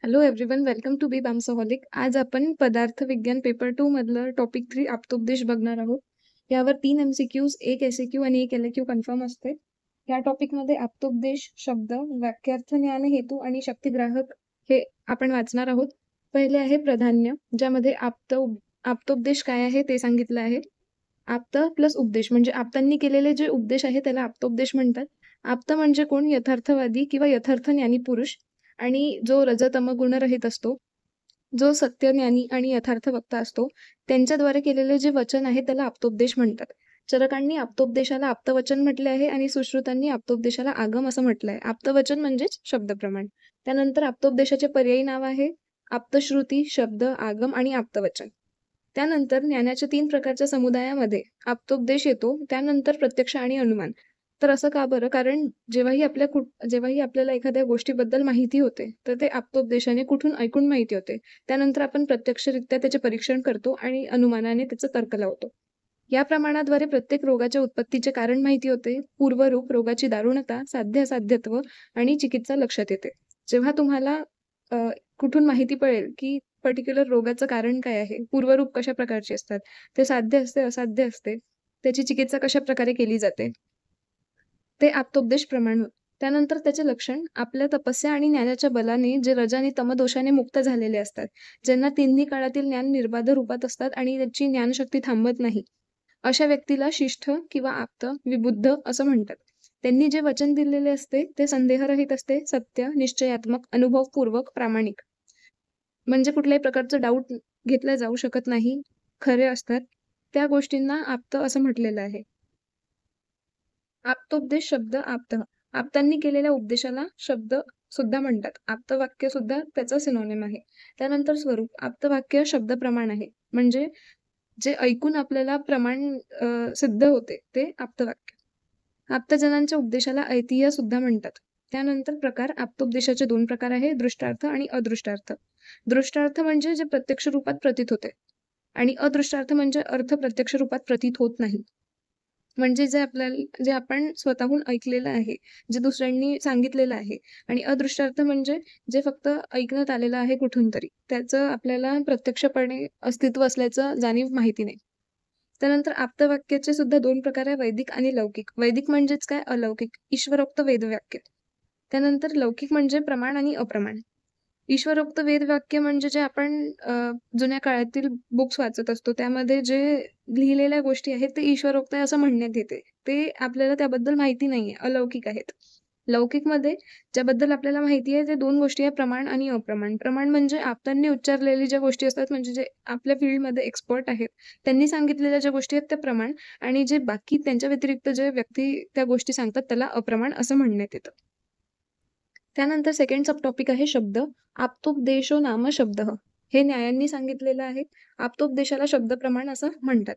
Hello everyone, welcome to be बॅम्सोहॉलिक. आज आपण पदार्थ विज्ञान पेपर 2 मधलं टॉपिक 3 आप्तोपदेश बघणार आहोत. यावर 3 MCQs, एक SAQ आणि एक LAQ कन्फर्म असते. या टॉपिकमध्ये आप्तोपदेश शब्द, वाक्यार्थ, ज्ञान, हेतू आणि शक्तिग्राहक हे आपण वाचणार आहोत. पहिले आहे प्राधान्य, ज्यामध्ये आप्तोपदेश काय आहे ते सांगितलं आहे. आप्त प्लस उपदेश म्हणजे आप्तांनी केलेले जे उपदेश आहे त्याला आप्तोपदेश म्हणतात. आप्त म्हणजे कोण? यथार्थवादी किंवा यथार्थ ज्ञानी पुरुष आणि जो रजतम गुणरहित असतो, जो सत्य ज्ञानी आणि यथार्थ वक्ता असतो, त्यांच्याद्वारे केलेले जे वचन आहे त्याला आप्तोपदेश म्हणतात. चरकांनी आप्तोपदेशाला आप्तवचन म्हटले आहे आणि सुश्रुतांनी आप्तोपदेशाला आगम असं म्हटलंय. आप्तवचन म्हणजेच शब्दप्रमाण. त्यानंतर आप्तोपदेशाचे पर्यायी नाव आहे आप्तश्रुती, शब्द, आगम आणि आप्तवचन. त्यानंतर ज्ञानाच्या 3 प्रकारच्या समुदायामध्ये आप्तोपदेश येतो, त्यानंतर प्रत्यक्ष आणि अनुमान. तर असं का बरं? कारण जेव्हाही आपल्याला एखाद्या गोष्टीबद्दल माहिती होते, तर ते आप्तोपदेशाने कुठून ऐकून माहिती होते. त्यानंतर आपण प्रत्यक्षरित्या त्याचे परीक्षण करतो आणि अनुमानाने त्याचा तर्क लावतो. या प्रमाणाद्वारे प्रत्येक रोगाच्या उत्पत्तीचे कारण माहिती होते, पूर्वरूप, रोगाची दारुणता, साध्य-असाध्यत्व आणि चिकित्सा लक्षात येते. जेव्हा तुम्हाला अ, कुठून माहिती पडेल, की पर्टिक्युलर रोगाचं कारण काय आहे, पूर्वरूप कशा प्रकारची असतात, ते साध्य असते, असाध्य असते, त्याची चिकित्सा कशा प्रकारे केली जाते, ते आप्तोपदेश प्रमाण होत. त्यानंतर त्याचे लक्षण आपल्या तपस्या आणि ज्ञानाच्या बलाने जे रज आणि तमदोषाने मुक्त झालेले असतात, ज्यांना तिन्ही काळातील ज्ञान निर्बाध रूपात असतात आणि त्याची ज्ञानशक्ती थांबत नाही, अशा व्यक्तीला शिष्ठ किंवा आप्त, विबुद्ध असं म्हणतात. त्यांनी जे वचन दिलेले असते ते संदेहरहित असते, सत्य, निश्चयात्मक, अनुभवपूर्वक, प्रामाणिक. म्हणजे कुठल्याही प्रकारचं डाऊट घेतलं जाऊ शकत नाही, खरे असतात. त्या गोष्टींना आप्त असं म्हटलेलं आहे. आप्तोपदेश शब्द आप्त. आप्तांनी केलेल्या उपदेशाला शब्द सुद्धा म्हणतात. आप्तवाक्य सुद्धा त्याचा सिनोनिम आहे. त्यानंतर स्वरूप. आप्तवाक्य शब्द प्रमाण आहे. म्हणजे जे ऐकून आपल्याला प्रमाण सिद्ध होते ते आप्तवाक्य. आप्तजनांच्या उपदेशाला ऐतिह्य सुद्धा म्हणतात. त्यानंतर प्रकार. आप्तोपदेशाचे 2 प्रकार आहे, दृष्टार्थ आणि अदृष्टार्थ. दृष्टार्थ म्हणजे जे प्रत्यक्ष रूपात प्रतीत होते आणि अदृष्टार्थ म्हणजे अर्थ प्रत्यक्ष रूपात प्रतीत होत नाही. म्हणजे जे आपण स्वतःहून ऐकलेलं आहे, जे दुसऱ्यांनी सांगितलेलं आहे आणि अदृष्टार्थ म्हणजे जे फक्त ऐकण्यात आलेलं आहे कुठून तरी. त्याचं आपल्याला प्रत्यक्षपणे अस्तित्व असल्याचं जाणीव माहिती नाही. त्यानंतर आप्तवाक्याचे सुद्धा 2 प्रकार आहे, वैदिक आणि लौकिक. वैदिक म्हणजेच काय? अलौकिक, ईश्वरोक्त वेदवाक्य. त्यानंतर लौकिक म्हणजे प्रमाण आणि अप्रमाण. ईश्वरोक्त वेदवाक्य म्हणजे जे आपण जुन्या काळातील बुक्स वाचत असतो, त्यामध्ये जे लिहिलेल्या गोष्टी आहेत ते ईश्वरोक्त आहे असं म्हणण्यात येते. ते आपल्याला त्याबद्दल माहिती नाहीये, अलौकिक आहेत. लौकिकमध्ये ज्याबद्दल आपल्याला माहिती आहे ते 2 गोष्टी आहेत, प्रमाण आणि अप्रमाण. प्रमाण म्हणजे आप्तांनी उच्चारलेली ज्या गोष्टी असतात, म्हणजे जे आपल्या फील्डमध्ये एक्सपर्ट आहेत, त्यांनी सांगितलेल्या ज्या गोष्टी आहेत ते प्रमाण आणि जे बाकी त्यांच्या व्यतिरिक्त जे व्यक्ती त्या गोष्टी सांगतात त्याला अप्रमाण असं म्हणण्यात येतं. त्यानंतर सेकंड सब टॉपिक आहे शब्द. आप्तोपदेशो नाम शब्दः. हे न्यायांनी सांगितलेलं आहे. आप्तोपदेशाला शब्दप्रमाण असं म्हणतात.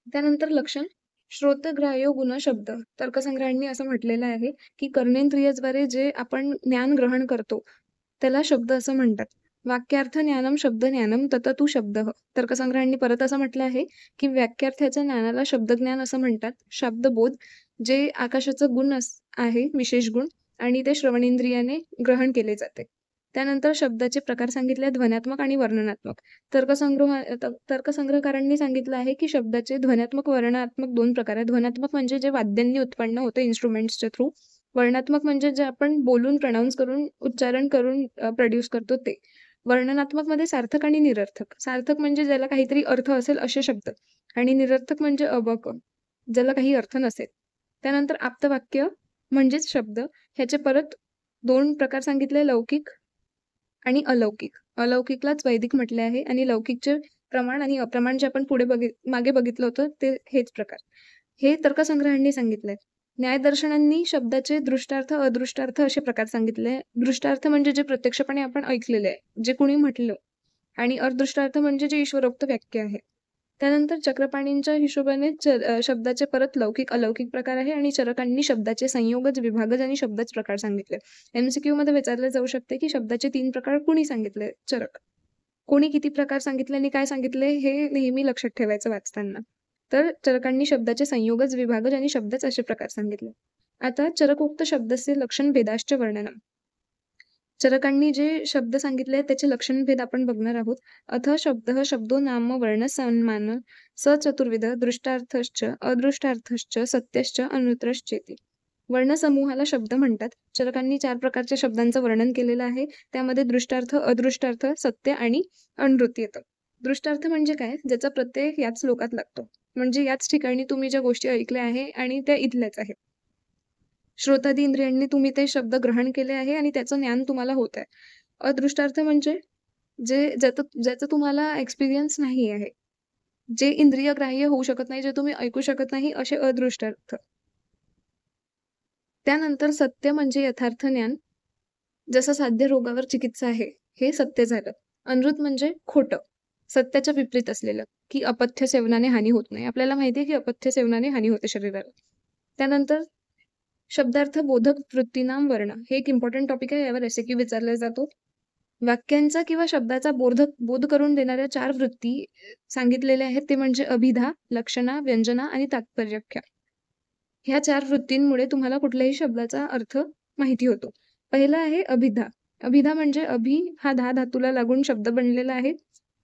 त्यानंतर लक्षण. श्रोतग्राह्यो गुण शब्द. तर्कसंग्रहांनी असं म्हटलेलं आहे, की कर्मेंद्रियद्वारे जे आपण ज्ञान ग्रहण करतो, त्याला शब्द असं म्हणतात. वाक्यार्थ ज्ञानम शब्द ज्ञानम तत तू शब्दः. तर्कसंग्रहांनी परत असं म्हटलं आहे, की वाक्यार्थाच्या ज्ञानाला शब्दज्ञान असं म्हणतात. शब्दबोध जे आकाशाचं गुण आहे, विशेष गुण आणि ते श्रवणेंद्रियाने ग्रहण केले जाते. त्यानंतर शब्दाचे प्रकार सांगितले, ध्वन्यात्मक आणि वर्णनात्मक. तर्कसंग्रहकारांनी सांगितलं आहे, की शब्दाचे ध्वन्यात्मक, वर्णनात्मक 2 प्रकार आहेत. ध्वन्यात्मक म्हणजे जे वाद्यांनी उत्पन्न होते इन्स्ट्रुमेंट्सच्या थ्रू. वर्णनात्मक म्हणजे जे आपण बोलून, प्रोनाऊन्स करून, उच्चारण करून प्रोड्यूस करतो ते. वर्णनात्मकमध्ये सार्थक आणि निरर्थक. सार्थक म्हणजे ज्याला काहीतरी अर्थ असेल असे शब्द आणि निरर्थक म्हणजे अबक, ज्याला काही अर्थ नसेल. त्यानंतर आप्तवाक्य म्हणजेच शब्द. ह्याचे परत 2 प्रकार सांगितले, लौकिक आणि अलौकिक. अलौकिकलाच वैदिक म्हटले आहे आणि लौकिकचे प्रमाण आणि अप्रमाण जे आपण मागे बघितलं होतं ते हेच प्रकार. हे तर्कसंग्रहांनी सांगितलंय. न्यायदर्शनांनी शब्दाचे दृष्टार्थ, अदृष्टार्थ असे प्रकार सांगितले. दृष्टार्थ म्हणजे जे प्रत्यक्षपणे आपण ऐकलेले आहे, जे कुणी म्हटलं आणि अदृष्टार्थ म्हणजे जे ईश्वरोक्त वाक्य आहे. त्यानंतर चक्रपाणींच्या हिशोबाने शब्दाचे परत लौकिक, अलौकिक प्रकार आहे आणि चरकांनी शब्दाचे संयोगज, विभागज आणि शब्दच प्रकार सांगितले. MCQ मध्ये विचारले जाऊ शकते, की शब्दाचे 3 प्रकार कुणी सांगितले? चरक. कोणी किती प्रकार सांगितले आणि काय सांगितले हे नेहमी लक्षात ठेवायचं वाचताना. तर चरकांनी शब्दाचे संयोगज, विभागज आणि शब्दच असे प्रकार सांगितले. आता चरकोक्त शब्दस्य लक्षण भेदाश्च वर्णनम. चरकांनी जे शब्द सांगितले आहेत त्याचे लक्षणभेद आपण बघणार आहोत. अथ शब्दः शब्दो नाम वर्णसन्मान स चतुर्विध दृष्टार्थश्च अदृष्टार्थश्च सत्यश्च अनुत्रश्चेति. वर्णसमूहाला शब्द म्हणतात. चरकांनी 4 प्रकारच्या शब्दांचं वर्णन केलेलं आहे. त्यामध्ये दृष्टार्थ, अदृष्टार्थ, सत्य आणि अनुवृत्ती येतं. दृष्टार्थ म्हणजे काय? ज्याचा प्रत्यय याच श्लोकात लागतो. म्हणजे याच ठिकाणी तुम्ही ज्या गोष्टी ऐकल्या आहे आणि त्या इथल्याच आहेत. श्रोतादी इंद्रियांनी तुम्ही ते शब्द ग्रहण केले आहे आणि त्याचं ज्ञान तुम्हाला होत आहे. अदृष्टार्थ म्हणजे ज्याचं तुम्हाला एक्सपिरियन्स नाही आहे. जे इंद्रिय ग्राह्य होऊ शकत नाही, जे तुम्ही ऐकू शकत नाही, असे अदृष्टार्थ. त्यानंतर सत्य म्हणजे यथार्थ ज्ञान. जसं साध्य रोगावर चिकित्सा आहे, हे सत्य झालं. अनृत म्हणजे खोटं, सत्याच्या विपरीत असलेलं, की अपथ्य सेवनाने हानी होत नाही. आपल्याला माहिती आहे की अपथ्य सेवनाने हानी होते शरीराला. त्यानंतर शब्दार्थ बोधक वृत्तीनाम वर्ण. हे एक इम्पॉर्टंट टॉपिक आहे. यावर एसएक्यू विचारला जातो. वाक्यांचा किंवा शब्दाचा बोध करून देणाऱ्या 4 वृत्ती सांगितलेल्या आहेत. ते म्हणजे अभिधा, लक्षणा, व्यंजना आणि तात्पर्यख्या. ह्या 4 वृत्तींमुळे तुम्हाला कुठल्याही शब्दाचा अर्थ माहिती होतो. पहिला आहे अभिधा. अभिधा म्हणजे अभि हा धातूला लागून शब्द बनलेला आहे,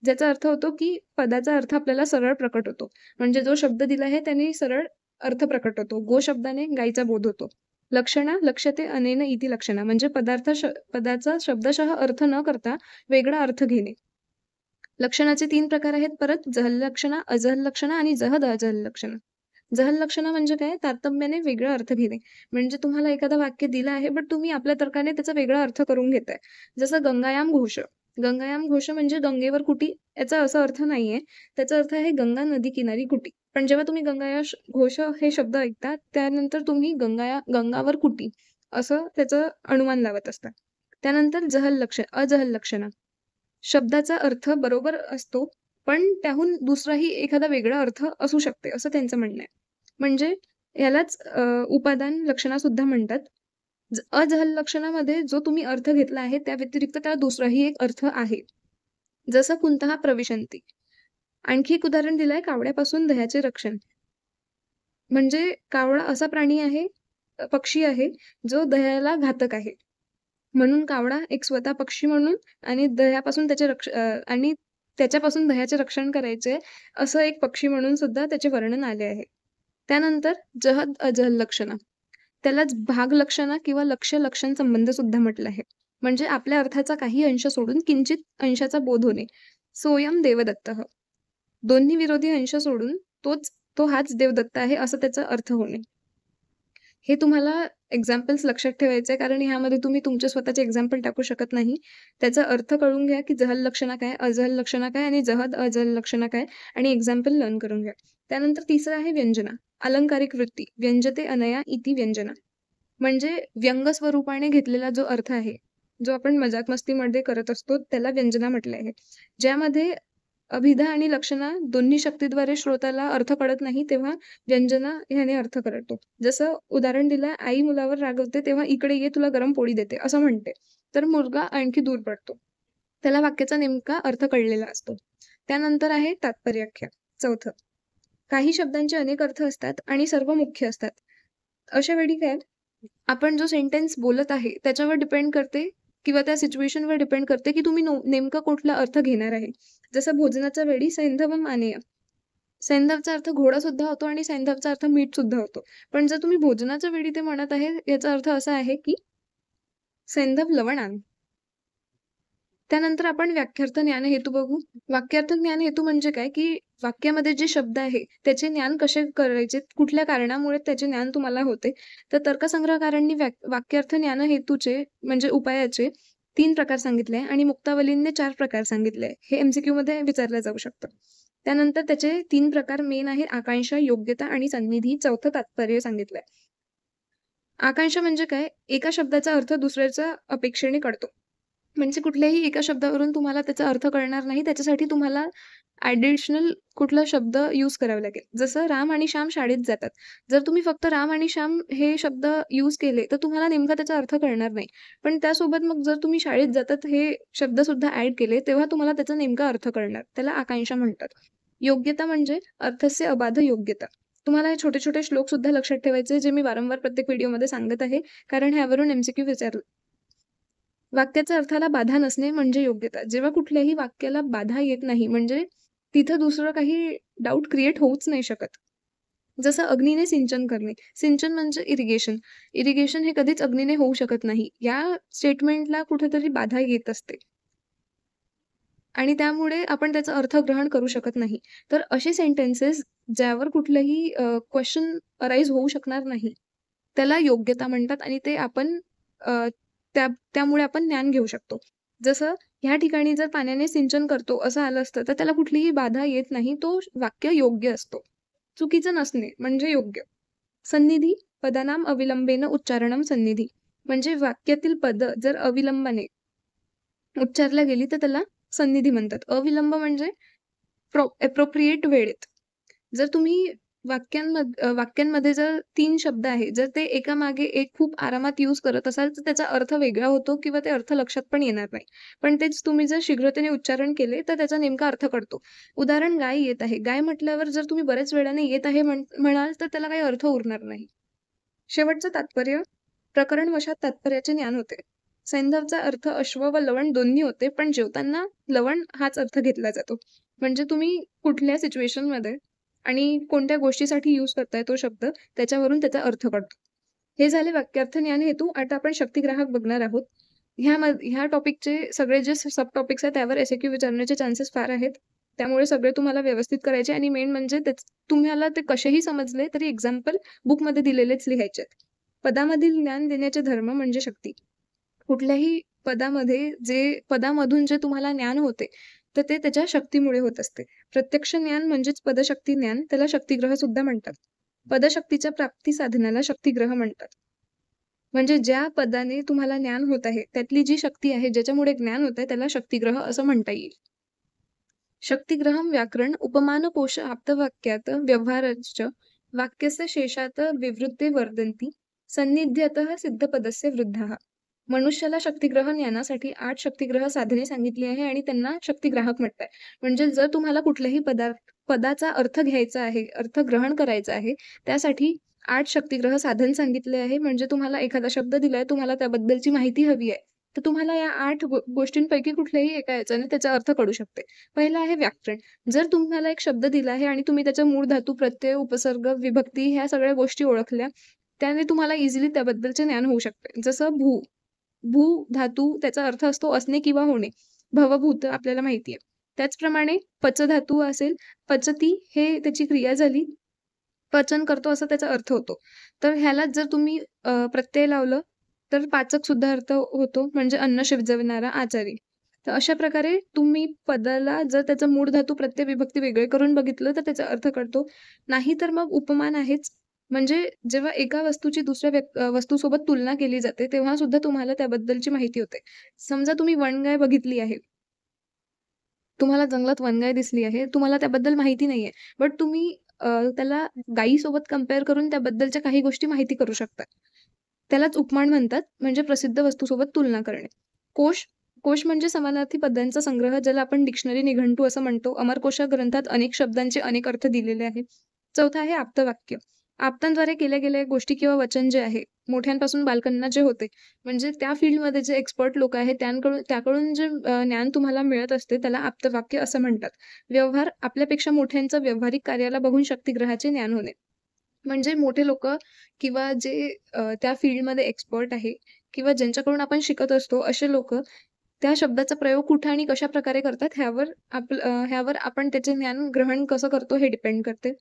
ज्याचा अर्थ होतो की पदाचा अर्थ आपल्याला सरळ प्रकट होतो. म्हणजे जो शब्द दिला आहे त्याने सरळ अर्थ प्रकट होतो. गो शब्दाने गायीचा बोध होतो. लक्षणा, लक्ष्यते अनेन इति लक्षणा म्हणजे पदाचा शब्दशः अर्थ न करता वेगळा अर्थ घेणे. लक्षणाचे 3 प्रकार आहेत परत, जहल लक्षणा, अजहल लक्षणा आणि जहद अजहल लक्षणा. जहल लक्षणा म्हणजे काय? तारतम्याने वेगळा अर्थ घेणे. म्हणजे तुम्हाला एखादं वाक्य दिलं आहे, बट तुम्ही आपल्या तर्काने त्याचा वेगळा अर्थ करून घेताय. जसं गंगायाम घोष. गंगायाम घोष म्हणजे गंगेवर कुटी, याचा असा अर्थ नाहीये. त्याचा अर्थ आहे गंगा नदी किनारी कुटी. पण जेव्हा तुम्ही घोष हे शब्द ऐकता, त्यानंतर तुम्ही गंगावर कुटी असं त्याचं अनुमान लावत असता. त्यानंतर अजहल लक्षणा. शब्दाचा अर्थ बरोबर असतो, पण त्याहून दुसराही एखादा वेगळा अर्थ असू शकते, असं त्यांचं म्हणणं आहे. म्हणजे यालाच उपादान लक्षणा सुद्धा म्हणतात. अजहल लक्षणामध्ये जो तुम्ही अर्थ घेतला आहे त्या व्यतिरिक्त त्याला दुसराही एक अर्थ आहे. जसं कुंतः प्रविशन्ति. आणखी एक उदाहरण दिलंय कावड्यापासून दह्याचे रक्षण. म्हणजे कावळा असा प्राणी आहे, पक्षी आहे, जो दह्याला घातक आहे. म्हणून कावडा एक स्वतः पक्षी म्हणून आणि त्याच्यापासून दह्याचे रक्षण करायचे असं एक पक्षी म्हणून सुद्धा त्याचे वर्णन आले आहे. त्यानंतर जहद अजहल लक्षणा. त्यालाच भाग लक्षणा किंवा लक्ष्य लक्षण संबंध सुद्धा म्हटलं आहे. म्हणजे आपल्या अर्थाचा काही अंश सोडून किंचित अंशाचा बोध होणे. सोयम देवदत्तः. दोन्ही विरोधी अंश सोडून तो हाच देवदत्त आहे असं त्याचा अर्थ होणे. हे तुम्हाला एक्झाम्पल्स लक्षात ठेवायचे आहे, कारण ह्यामध्ये तुम्ही तुमचे स्वतःचे एक्झाम्पल टाकू शकत नाही. त्याचा अर्थ कळून घ्या की जहल लक्षणा काय, अजहल लक्षणा काय आणि जहद अजहल लक्षणा काय आणि एक्झाम्पल लर्न करून घ्या. त्यानंतर तिसरं आहे व्यंजना. अलंकारिक वृत्ती. व्यंजते अनया इति व्यंजना. म्हणजे व्यंग स्वरूपाने घेतलेला जो अर्थ आहे, जो आपण मजाक मस्तीमध्ये करत असतो, त्याला व्यंजना म्हटले आहे. ज्यामध्ये अभिधा आणि लक्षणा दोन्ही शक्तीद्वारे श्रोताला अर्थ कळत नाही, तेव्हा व्यंजना ह्याने अर्थ कळतो. जसं उदाहरण दिलं, आई मुलावर रागवते तेव्हा इकडे ये तुला गरम पोळी देते असं म्हणते, तर मुलगा आणखी दूर पडतो. त्याला वाक्याचा नेमका अर्थ कळलेला असतो. त्यानंतर आहे तात्पर्याख्या. चौथं, काही शब्दांचे अनेक अर्थ असतात आणि सर्व मुख्य असतात. अशा वेळी काय, आपण जो सेंटेन्स बोलत आहे त्याच्यावर डिपेंड करते किंवा त्या सिच्युएशनवर डिपेंड करते की तुम्ही नेमका कुठला अर्थ घेणार आहे. जसं भोजनाच्या वेळी सैंधवम आनेय. सैंधवचा अर्थ घोडा सुद्धा होतो आणि सैंधवचा अर्थ मीठ सुद्धा होतो. पण जर तुम्ही भोजनाच्या वेळी ते म्हणत आहे, याचा अर्थ असा आहे की सैंधव लवण आण. त्यानंतर आपण वाक्यार्थ ज्ञान हेतू बघू. वाक्यार्थ ज्ञान हेतू म्हणजे काय, की वाक्यामध्ये जे शब्द आहे त्याचे ज्ञान कसे करायचे, कुठल्या कारणामुळे त्याचे ज्ञान तुम्हाला होते. तर तर्कसंग्रहकारांनी वाक्यार्थ ज्ञान हेतूचे म्हणजे उपायाचे 3 प्रकार सांगितले आणि मुक्तावलींनी 4 प्रकार सांगितले. हे MCQ मध्ये विचारलं जाऊ शकतं. त्यानंतर त्याचे 3 प्रकार मेन आहेत, आकांक्षा, योग्यता आणि सन्निधी. चौथं तात्पर्य सांगितलंय. आकांक्षा म्हणजे काय, एका शब्दाचा अर्थ दुसऱ्याच्या अपेक्षेने कळतो. म्हणजे कुठल्याही एका शब्दावरून तुम्हाला त्याचा अर्थ कळणार नाही, त्याच्यासाठी तुम्हाला ॲडिशनल कुठला शब्द यूज करावा लागेल. जसं राम आणि श्याम शाळेत जातात. जर तुम्ही फक्त राम आणि श्याम हे शब्द यूज केले तर तुम्हाला नेमका त्याचा अर्थ कळणार नाही. पण त्यासोबत मग जर तुम्ही शाळेत जातात हे शब्द सुद्धा ऍड केले तेव्हा तुम्हाला त्याचा नेमका अर्थ कळणार. त्याला आकांक्षा म्हणतात. योग्यता म्हणजे अर्थस्य अबाध योग्यता. तुम्हाला हे छोटे छोटे श्लोक सुद्धा लक्षात ठेवायचे, जे मी वारंवार प्रत्येक व्हिडिओमध्ये सांगत आहे, कारण ह्यावरून MCQ वाक्याच्या अर्थाला बाधा नसणे म्हणजे योग्यता. जेव्हा कुठल्याही वाक्याला बाधा येत नाही म्हणजे तिथं दुसरं काही डाऊट क्रिएट होऊच नाही शकत. जसं अग्नीने सिंचन करणे. सिंचन म्हणजे इरिगेशन. इरिगेशन हे कधीच अग्नीने होऊ शकत नाही. या स्टेटमेंटला कुठेतरी बाधा येत असते. आणि त्यामुळे आपण त्याचा अर्थ ग्रहण करू शकत नाही. तर असे सेंटेन्सेस ज्यावर कुठलंही क्वेशन अराईज होऊ शकणार नाही, त्याला योग्यता म्हणतात आणि ते आपण अ, त्यामुळे आपण ज्ञान घेऊ शकतो. जसं ह्या ठिकाणी जर पाण्याने सिंचन करतो असं आलं असतं, तर त्याला कुठलीही बाधा येत नाही. तो वाक्य योग्य असतो. चुकीचं नसणे म्हणजे योग्य. सन्निधी पदानाम अविलंबेन उच्चारणम सन्निधी. म्हणजे वाक्यातील पद जर अविलंबाने उच्चारल्या गेली तर त्याला सन्निधी म्हणतात. अविलंब म्हणजे एप्रोप्रिएट वेळेत. जर तुम्ही वाक्यांमध्ये जर 3 शब्द आहेत, जर ते एकामागे एक खूप आरामात यूज करत असाल, तर त्याचा अर्थ वेगळा होतो किंवा ते अर्थ लक्षात पण येणार नाही. पण तेच तुम्ही जर शीघ्रतेने उच्चारण केले, तर त्याचा नेमका अर्थ कळतो. उदाहरण गाय येत आहे. गाय म्हटल्यावर जर तुम्ही बऱ्याच वेळाने येत आहे म्हणाल, तर त्याला काही अर्थ उरणार नाही. शेवटचं तात्पर्य प्रकरणवशात तात्पर्याचे ज्ञान होते. सैंधवचा अर्थ अश्व व लवण दोन्ही होते, पण जेवताना लवण हाच अर्थ घेतला जातो. म्हणजे तुम्ही कुठल्या सिच्युएशनमध्ये आणि कोणत्या गोष्टीसाठी यूज करताय तो शब्द, त्याच्यावरून त्याचा अर्थ कळतो. हे झाले वाक्यार्थ ज्ञान हेतू. आता आपण शक्तिग्राहक बघणार आहोत. ह्या टॉपिकचे सगळे जे सब टॉपिक्स आहेत त्यावर एस-ए-क्यू विचारण्याचे चान्सेस फार आहेत. त्यामुळे सगळे तुम्हाला व्यवस्थित करायचे आणि मेन म्हणजे तुम्हाला ते कसेही समजले तरी एक्झाम्पल बुकमध्ये दिलेलेच लिहायचे. पदामधील ज्ञान देण्याचे धर्म म्हणजे शक्ती. कुठल्याही पदामधून जे तुम्हाला ज्ञान होते, तर ते त्याच्या शक्तीमुळे होत असते. प्रत्यक्ष ज्ञान म्हणजेच पदशक्ती ज्ञान, त्याला शक्तिग्रह सुद्धा म्हणतात. पदशक्तीच्या प्राप्ती साधनाला शक्तिग्रह म्हणतात. म्हणजे ज्या पदाने तुम्हाला ज्ञान होत आहे, त्यातली जी शक्ती आहे, ज्याच्यामुळे ज्ञान होत आहे, त्याला शक्तिग्रह असं म्हणता येईल. शक्तिग्रहम व्याकरण उपमानकोश आप्तवाक्यात व्यवहारश्च वाक्यस्य शेषात विवृत्ते वर्धन्ति सन्निध्यतः सिद्धपदस्य वृद्धाः. मनुष्याला शक्तिग्रह ज्ञानासाठी 8 शक्तिग्रह साधने सांगितली आहे आणि त्यांना शक्तिग्राहक म्हणतात. म्हणजे जर तुम्हाला कुठल्याही पदाचा अर्थ घ्यायचा आहे, अर्थ ग्रहण करायचा आहे, त्यासाठी 8 शक्तिग्रह साधन सांगितले आहे. म्हणजे तुम्हाला एखादा शब्द दिलाय, तुम्हाला त्याबद्दलची माहिती हवी आहे, तर तुम्हाला या 8 गोष्टींपैकी कुठल्याही एका याच्याने त्याचा अर्थ कळू शकते. पहिलं आहे व्याकरण. जर तुम्हाला एक शब्द दिला आहे आणि तुम्ही त्याचा मूळ धातू, प्रत्यय, उपसर्ग, विभक्ती ह्या सगळ्या गोष्टी ओळखल्या, त्याने तुम्हाला इझिली त्याबद्दलचे ज्ञान होऊ शकते. जसं भू धातू त्याचा अर्थ असतो असणे किंवा होणे. भवभूत आपल्याला माहिती आहे. त्याचप्रमाणे पच धातू असेल, पचती हे त्याची क्रिया झाली. पचन करतो असा त्याचा अर्थ होतो. तर ह्यालाच जर तुम्ही प्रत्यय लावलं, तर पाचक सुद्धा अर्थ होतो म्हणजे अन्न शिजवणारा आचारी. तर अशा प्रकारे तुम्ही पदाला जर त्याचं मूळ धातू, प्रत्यय, विभक्ती वेगळे करून बघितलं, तर त्याचा अर्थ कळतो. नाहीतर मग उपमान आहेच. म्हणजे जेव्हा एका वस्तूची दुसऱ्या वस्तूसोबत तुलना केली जाते, तेव्हा सुद्धा तुम्हाला त्याबद्दलची माहिती होते. समजा तुम्ही वनगाय बघितली आहे. तुम्हाला जंगलात वनगाय दिसली आहे. तुम्हाला त्याबद्दल माहिती नाहीये. बट तुम्ही त्याला गायीसोबत कंपेअर करून त्याबद्दलच्या काही गोष्टी माहिती करू शकता. त्यालाच उपमान म्हणतात. म्हणजे प्रसिद्ध वस्तूसोबत तुलना करणे. कोश कोश म्हणजे समानार्थी पदांचा संग्रह, ज्याला आपण डिक्शनरी, निघंटू असं म्हणतो. अमरकोश ग्रंथात अनेक शब्दांचे अनेक अर्थ दिलेले आहेत. चौथा आहे आप्तवाक्य. आप्तांद्वारे केल्या गेलेल्या गोष्टी किंवा वचन जे आहे, मोठ्यांपासून बालकांना जे होते, म्हणजे त्या फील्डमध्ये जे एक्सपर्ट लोक आहेत त्याकडून जे ज्ञान तुम्हाला मिळत असते, त्याला आप्तवाक्य असं म्हणतात. व्यवहार आपल्यापेक्षा मोठ्यांचं व्यावहारिक कार्याला बघून शक्तिग्रहाचे ज्ञान होणे. म्हणजे मोठे लोकं किंवा जे त्या फील्डमध्ये एक्सपर्ट आहे किंवा ज्यांच्याकडून आपण शिकत असतो, असे लोकं त्या शब्दाचा प्रयोग कुठे आणि कशाप्रकारे करतात ह्यावर आपण त्याचे ज्ञान ग्रहण कसं करतो हे डिपेंड करते.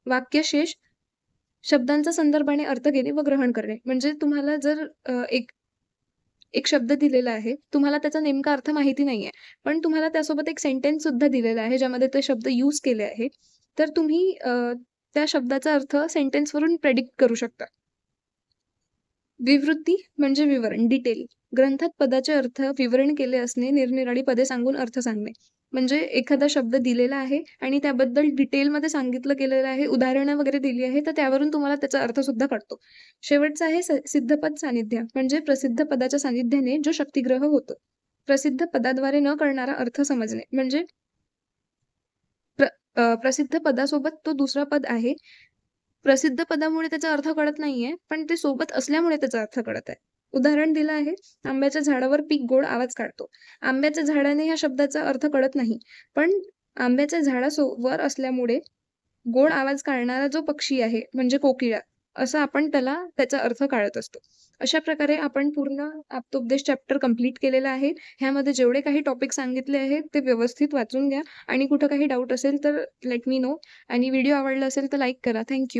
वाक्यशेष शब्दांचा संदर्भाने अर्थ घेणे व ग्रहण करणे. म्हणजे तुम्हाला जर एक एक शब्द दिलेला आहे. तुम्हाला त्याचा नेमका अर्थ माहिती नाहीये. पण तुम्हाला त्यासोबत एक सेंटेन्स सुद्धा दिलेला आहे, ज्यामध्ये ते शब्द यूज केले आहे. तर तुम्ही त्या शब्दाचा अर्थ सेंटेन्सवरून प्रेडिक्ट करू शकता. विवृत्ती म्हणजे विवरण, डिटेल. ग्रंथात पदाचे अर्थ विवरण केले असणे, निरनिराळी पदे सांगून अर्थ सांगणे. म्हणजे एखादा शब्द दिलेला आहे आणि त्याबद्दल डिटेलमध्ये सांगितलं गेलेलं आहे, उदाहरणं वगैरे दिली आहे, तर त्यावरून तुम्हाला त्याचा अर्थसुद्धा कळतो. शेवटचं आहे सिद्धपद सान्निध्य, म्हणजे प्रसिद्ध पदाच्या सान्निध्याने जो शक्तिग्रह होतो. प्रसिद्ध पदाद्वारे न कळणारा अर्थ समजणे. म्हणजे प्रसिद्ध पदासोबत तो दुसरा पद आहे. प्रसिद्ध पदामुळे त्याचा अर्थ कळत नाहीये, पण ते सोबत असल्यामुळे त्याचा अर्थ कळत आहे. उदाहरण दिलं आहे, आंब्याच्या झाडावर पीक गोड आवाज काढतो. आंब्याच्या झाडाने ह्या शब्दाचा अर्थ कळत नाही, पण आंब्याच्या वर असल्यामुळे गोड आवाज काढणारा जो पक्षी आहे म्हणजे कोकिळा, असं आपण त्याचा अर्थ काढत असतो. अशा प्रकारे आपण पूर्ण आप्तोपदेश चॅप्टर कंप्लीट केलेला आहे. ह्यामध्ये जेवढे काही टॉपिक सांगितले आहेत ते व्यवस्थित वाचून घ्या आणि कुठं काही डाऊट असेल तर लेट मी नो आणि व्हिडिओ आवडला असेल तर लाईक करा. थँक